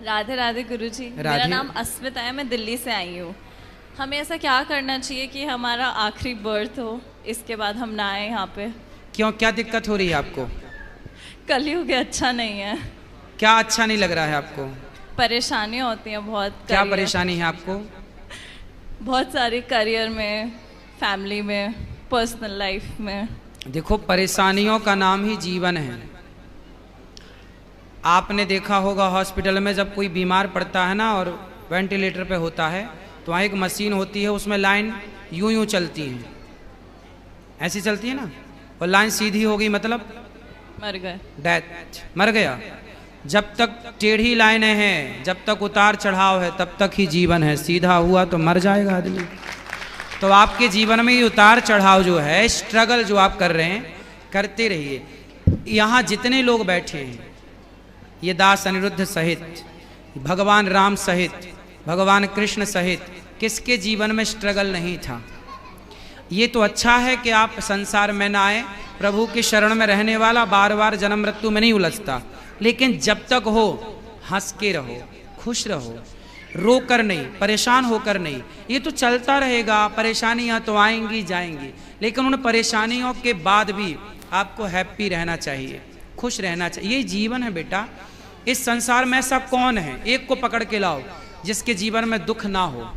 राधे राधे गुरुजी। मेरा नाम अस्मिता है, मैं दिल्ली से आई हूँ। हमें ऐसा क्या करना चाहिए कि हमारा आखिरी बर्थ हो, इसके बाद हम ना आए यहाँ पे? क्यों, क्या दिक्कत हो रही है आपको? कलयुग अच्छा नहीं है। क्या अच्छा नहीं लग रहा है आपको? परेशानियाँ होती हैं बहुत। क्या परेशानी है आपको? बहुत सारी, करियर में, फैमिली में, पर्सनल लाइफ में। देखो, परेशानियों का नाम ही जीवन है। आपने देखा होगा हॉस्पिटल में जब कोई बीमार पड़ता है ना और वेंटिलेटर पे होता है तो वहाँ एक मशीन होती है, उसमें लाइन यूं यूं चलती है, ऐसी चलती है ना, और लाइन सीधी हो गई मतलब मर गए, डेथ, मर गया। जब तक टेढ़ी लाइनें हैं, जब तक उतार चढ़ाव है, तब तक ही जीवन है। सीधा हुआ तो मर जाएगा आदमी। तो आपके जीवन में ये उतार चढ़ाव जो है, स्ट्रगल जो आप कर रहे हैं, करते रहिए। यहाँ जितने लोग बैठे हैं, ये दास अनिरुद्ध सहित, भगवान राम सहित, भगवान कृष्ण सहित, किसके जीवन में स्ट्रगल नहीं था? ये तो अच्छा है कि आप संसार में ना आए, प्रभु की शरण में रहने वाला बार बार जन्म मृत्यु में नहीं उलझता। लेकिन जब तक हो, हंस के रहो, खुश रहो, रो कर नहीं, परेशान होकर नहीं। ये तो चलता रहेगा, परेशानियां तो आएंगी जाएंगी, लेकिन उन परेशानियों के बाद भी आपको हैप्पी रहना चाहिए, खुश रहना चाहिए। ये जीवन है बेटा। इस संसार में ऐसा कौन है, एक को पकड़ के लाओ जिसके जीवन में दुख ना हो।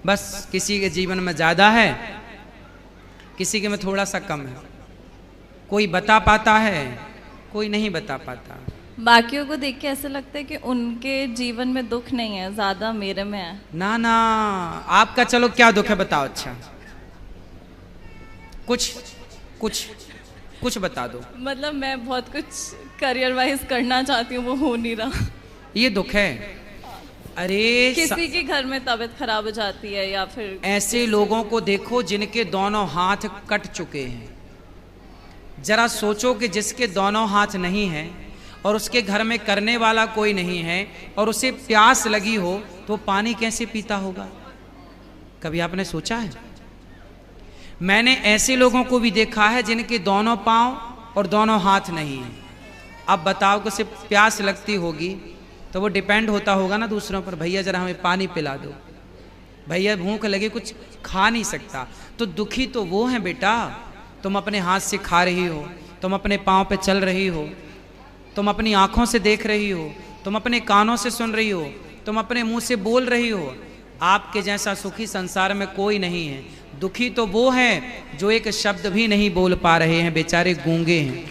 बस किसी के जीवन में ज्यादा है, किसी के में थोड़ा सा कम है। कोई बता पाता है, कोई नहीं बता पाता। बाकियों को देख के ऐसा लगता है कि उनके जीवन में दुख नहीं है, ज्यादा मेरे में है। ना ना, आपका चलो क्या दुख है बताओ। अच्छा, कुछ कुछ कुछ बता दो। मतलब मैं बहुत कुछ करियर वाइज करना चाहती हूँ, वो हो नहीं रहा। ये दुख है। अरे किसी के घर में तबीयत खराब हो जाती है, या फिर ऐसे लोगों को देखो जिनके दोनों हाथ कट चुके हैं। जरा सोचो कि जिसके दोनों हाथ नहीं हैं और उसके घर में करने वाला कोई नहीं है और उसे प्यास लगी हो तो पानी कैसे पीता होगा? कभी आपने सोचा है? मैंने ऐसे लोगों को भी देखा है जिनके दोनों पांव और दोनों हाथ नहीं है। अब बताओ कि उसे प्यास लगती होगी तो वो डिपेंड होता होगा ना दूसरों पर, भैया जरा हमें पानी पिला दो, भैया भूख लगी, कुछ खा नहीं सकता। तो दुखी तो वो है बेटा। तुम अपने हाथ से खा रही हो, तुम अपने पाँव पे चल रही हो, तुम अपनी आंखों से देख रही हो, तुम अपने कानों से सुन रही हो, तुम अपने मुंह से बोल रही हो। आपके जैसा सुखी संसार में कोई नहीं है। दुखी तो वो हैं जो एक शब्द भी नहीं बोल पा रहे हैं, बेचारे गूंगे हैं।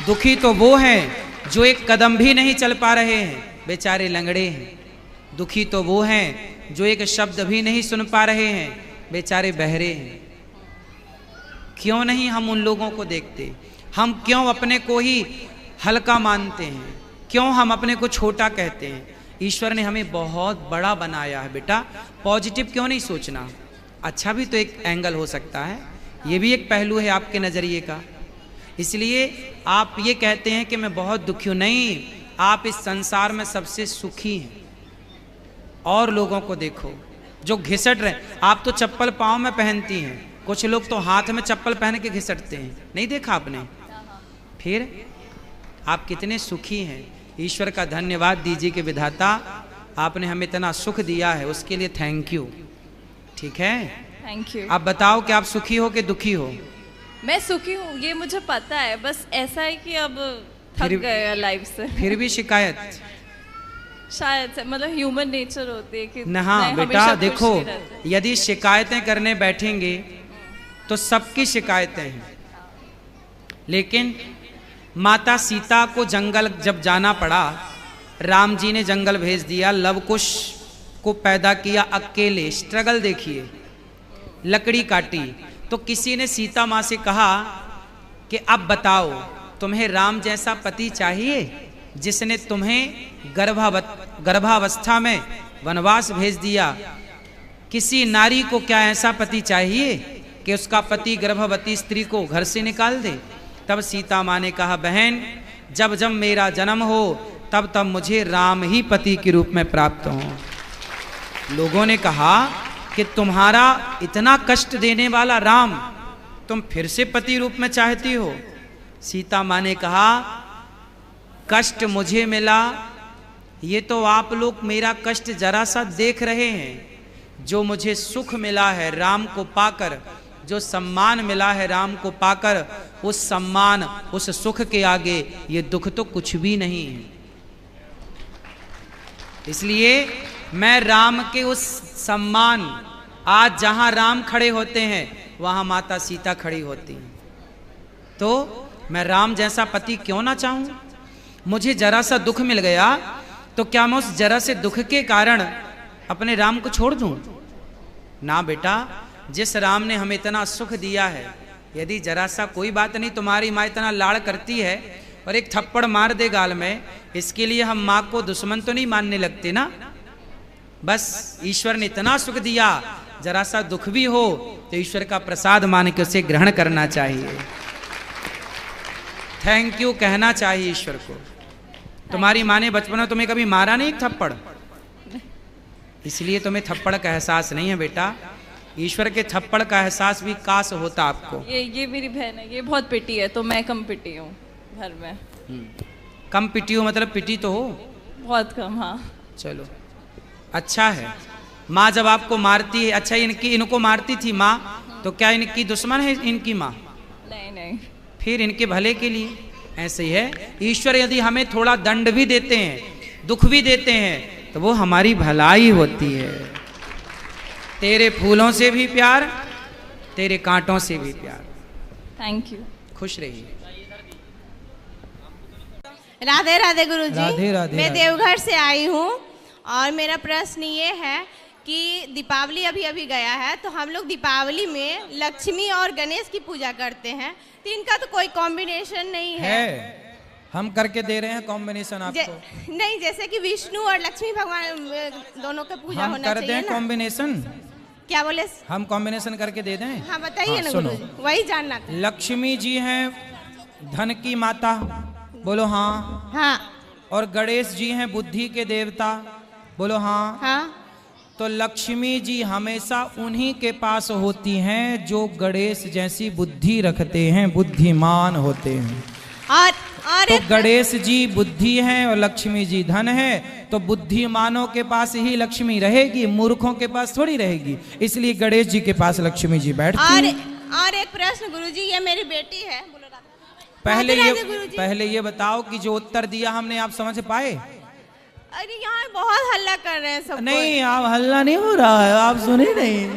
दुखी तो वो हैं जो एक कदम भी नहीं चल पा रहे हैं, बेचारे लंगड़े हैं। दुखी तो वो हैं जो एक शब्द भी नहीं सुन पा रहे हैं, बेचारे बहरे हैं। क्यों नहीं हम उन लोगों को देखते? हम क्यों अपने को ही हल्का मानते हैं? क्यों हम अपने को छोटा कहते हैं? ईश्वर ने हमें बहुत बड़ा बनाया है बेटा। पॉजिटिव क्यों नहीं सोचना? अच्छा भी तो एक एंगल हो सकता है, ये भी एक पहलू है आपके नज़रिए का। इसलिए आप ये कहते हैं कि मैं बहुत दुखी हूँ। नहीं, आप इस संसार में सबसे सुखी हैं। और लोगों को देखो जो घिसट रहे। आप तो चप्पल पाँव में पहनती हैं, कुछ लोग तो हाथ में चप्पल पहन के घिसटते हैं, नहीं देखा आपने? फिर आप कितने सुखी हैं। ईश्वर का धन्यवाद दीजिए कि विधाता आपने हमें इतना सुख दिया है, उसके लिए थैंक यू। ठीक है, थैंक यू। आप बताओ कि आप सुखी हो कि दुखी हो? मैं सुखी हूँ, ये मुझे पता है। बस ऐसा है कि अब थक गए लाइफ से। फिर भी शिकायत? शायद से, मतलब ह्यूमन नेचर होती है कि हाँ बेटा देखो, यदि शिकायतें करने बैठेंगे तो सबकी शिकायतें हैं। लेकिन माता सीता को जंगल जब जाना पड़ा, राम जी ने जंगल भेज दिया, लव कुश को पैदा किया अकेले। स्ट्रगल देखिए, लकड़ी काटी। तो किसी ने सीता माँ से कहा कि अब बताओ, तुम्हें राम जैसा पति चाहिए जिसने तुम्हें गर्भावस्था में वनवास भेज दिया? किसी नारी को क्या ऐसा पति चाहिए कि उसका पति गर्भवती स्त्री को घर से निकाल दे? तब सीता माँ ने कहा, बहन जब जब मेरा जन्म हो तब तब मुझे राम ही पति के रूप में प्राप्त हो। लोगों ने कहा कि तुम्हारा इतना कष्ट देने वाला राम तुम फिर से पति रूप में चाहती हो? सीता माँ ने कहा कष्ट मुझे मिला, ये तो आप लोग मेरा कष्ट जरा सा देख रहे हैं। जो मुझे सुख मिला है राम को पाकर, जो सम्मान मिला है राम को पाकर, उस सम्मान उस सुख के आगे ये दुख तो कुछ भी नहीं है। इसलिए मैं राम के उस सम्मान, आज जहां राम खड़े होते हैं वहां माता सीता खड़ी होती हैं, तो मैं राम जैसा पति क्यों ना चाहूं। मुझे जरा सा दुख मिल गया तो क्या मैं उस जरा से दुख के कारण अपने राम को छोड़ दूं? ना बेटा, जिस राम ने हमें इतना सुख दिया है, यदि जरा सा कोई बात नहीं, तुम्हारी माँ इतना लाड़ करती है और एक थप्पड़ मार दे गाल में, इसके लिए हम माँ को दुश्मन तो नहीं मानने लगते ना। बस ईश्वर ने इतना सुख दिया, जरा सा दुख भी हो तो ईश्वर का प्रसाद मान के उसे ग्रहण करना चाहिए, थैंक यू कहना चाहिए ईश्वर को। तुम्हारी माँ ने बचपन में तुम्हें कभी मारा नहीं थप्पड़, इसलिए तुम्हें थप्पड़ का एहसास नहीं है बेटा। ईश्वर के थप्पड़ का एहसास भी काश होता आपको। ये मेरी बहन है, ये बहुत पिटी है, तो मैं कम पिटी हूँ घर में। कम पिटी हो मतलब पिटी तो हो बहुत कम। हाँ चलो अच्छा है। माँ जब आपको मारती है, अच्छा इनको मारती थी माँ, तो क्या इनकी दुश्मन है इनकी माँ? नहीं नहीं, फिर इनके भले के लिए। ऐसे ही है, ईश्वर यदि हमें थोड़ा दंड भी देते हैं, दुख भी देते हैं, तो वो हमारी भलाई होती है। तेरे फूलों से भी प्यार, तेरे कांटों से भी प्यार। Thank you. खुश रहिए। राधे राधे गुरुजी। राधे राधे। मैं देवघर से आई हूँ और मेरा प्रश्न ये है कि दीपावली अभी अभी गया है, तो हम लोग दीपावली में लक्ष्मी और गणेश की पूजा करते हैं, तो इनका तो कोई कॉम्बिनेशन नहीं है। हम करके दे रहे हैं कॉम्बिनेशन आपको। नहीं, जैसे कि विष्णु और लक्ष्मी भगवान दोनों का पूजा होना कर चाहिए दें कॉम्बिनेशन। क्या बोले? हम कॉम्बिनेशन करके दे दें। हाँ बताइए ना सुनो, गुरुजी, वही जानना था। लक्ष्मी जी हैं धन की माता, बोलो हाँ। हाँ। और गणेश जी हैं बुद्धि के देवता, बोलो हाँ। हाँ। तो लक्ष्मी जी हमेशा उन्हीं के पास होती हैं जो गणेश जैसी बुद्धि रखते हैं, बुद्धिमान होते हैं। और तो गणेश जी बुद्धि हैं और लक्ष्मी जी धन है, तो बुद्धिमानों के पास ही लक्ष्मी रहेगी, मूर्खों के पास थोड़ी रहेगी। इसलिए गणेश जी के पास लक्ष्मी जी बैठती हैं। और एक प्रश्न गुरुजी, ये मेरी बेटी है। पहले ये बताओ कि जो उत्तर दिया हमने आप समझ पाए? अरे यहाँ बहुत हल्ला कर रहे हैं सब। नहीं, आप हल्ला नहीं हो रहा है, आप सुने नहीं।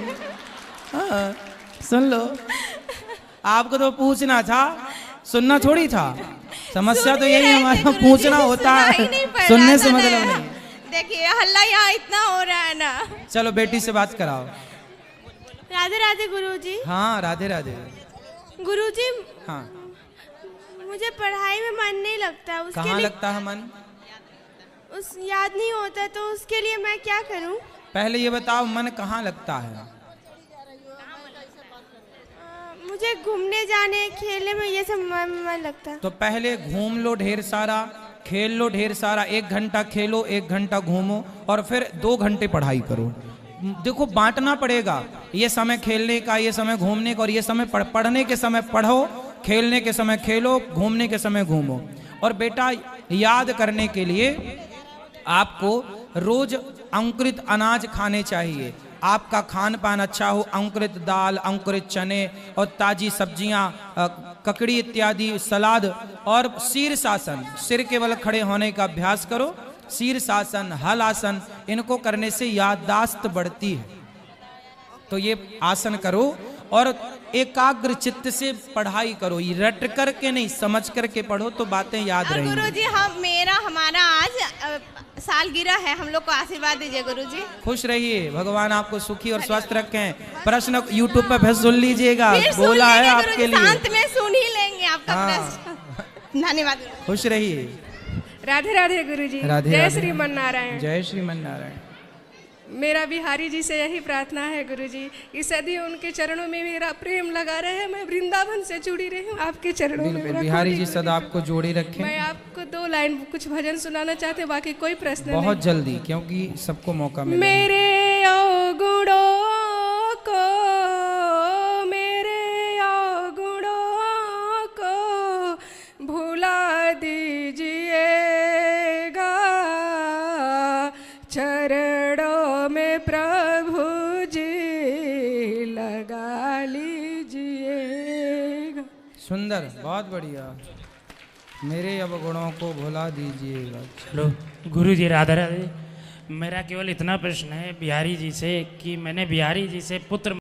हाँ, सुन लो। आपको तो पूछना था, सुनना थोड़ी था। समस्या तो यही हमारा पूछना होता है, सुनने से मतलब नहीं। देखिए हल्ला यहाँ इतना हो रहा है ना। चलो बेटी से बात कराओ। राधे राधे गुरुजी। हाँ राधे राधे। गुरुजी, हाँ मुझे पढ़ाई में मन नहीं लगता, उसके कहाँ लिए लगता है मन? याद नहीं होता, तो उसके लिए मैं क्या करूं? पहले ये बताओ मन कहाँ लगता है? मुझे घूमने जाने खेलने में ये सब मन लगता है। तो पहले घूम लो ढेर सारा, खेल लो ढेर सारा, 1 घंटा खेलो, 1 घंटा घूमो, और फिर 2 घंटे पढ़ाई करो। देखो बांटना पड़ेगा, ये समय खेलने का, ये समय घूमने का, और ये समय पढ़ने के समय पढ़ो, खेलने के समय खेलो, घूमने के समय घूमो। और बेटा याद करने के लिए आपको रोज अंकुरित अनाज खाने चाहिए। आपका खान पान अच्छा हो, अंकुरित दाल, अंकुरित चने और ताजी सब्जियां, ककड़ी इत्यादि, सलाद, और शीर्षासन, सिर के बल खड़े होने का अभ्यास करो। शीर्षासन, हल आसन, इनको करने से याददाश्त बढ़ती है। तो ये आसन करो और एकाग्र चित्त से पढ़ाई करो, ये रट करके नहीं, समझ करके पढ़ो तो बातें याद रहेंगी। गुरुजी हमारा आज सालगिरह है, हम लोग को आशीर्वाद दीजिए गुरुजी। खुश रहिए, भगवान आपको सुखी और स्वस्थ रखें। प्रश्न यूट्यूब पर फिर सुन लीजिएगा, बोला है आपके लिए। शांत में सुन ही लेंगे आपका प्रश्न। धन्यवाद। खुश रहिए। राधे राधे गुरुजी। राधे जय राधे। श्रीमन नारायण। जय श्रीमन नारायण। मेरा बिहारी जी से यही प्रार्थना है गुरुजी, इस सदी उनके चरणों में मेरा प्रेम लगा रहे। मैं वृंदावन से जुड़ी रही हूँ, आपके चरणों में मेरा बिहारी जी सदा आपको जोड़े रखें। मैं आपको 2 लाइन कुछ भजन सुनाना चाहते, बाकी कोई प्रश्न नहीं। बहुत जल्दी, क्योंकि सबको मौका मिले। मेरे अवगुणों को, मेरे अवगुणों को भुला दीजिए चरणों में प्रभु जी लगा लीजिएगा। सुंदर, बहुत बढ़िया। मेरे अवगुणों को भुला दीजिएगा। चलो गुरु जी, राधा राधे। मेरा केवल इतना प्रश्न है बिहारी जी से कि मैंने बिहारी जी से पुत्र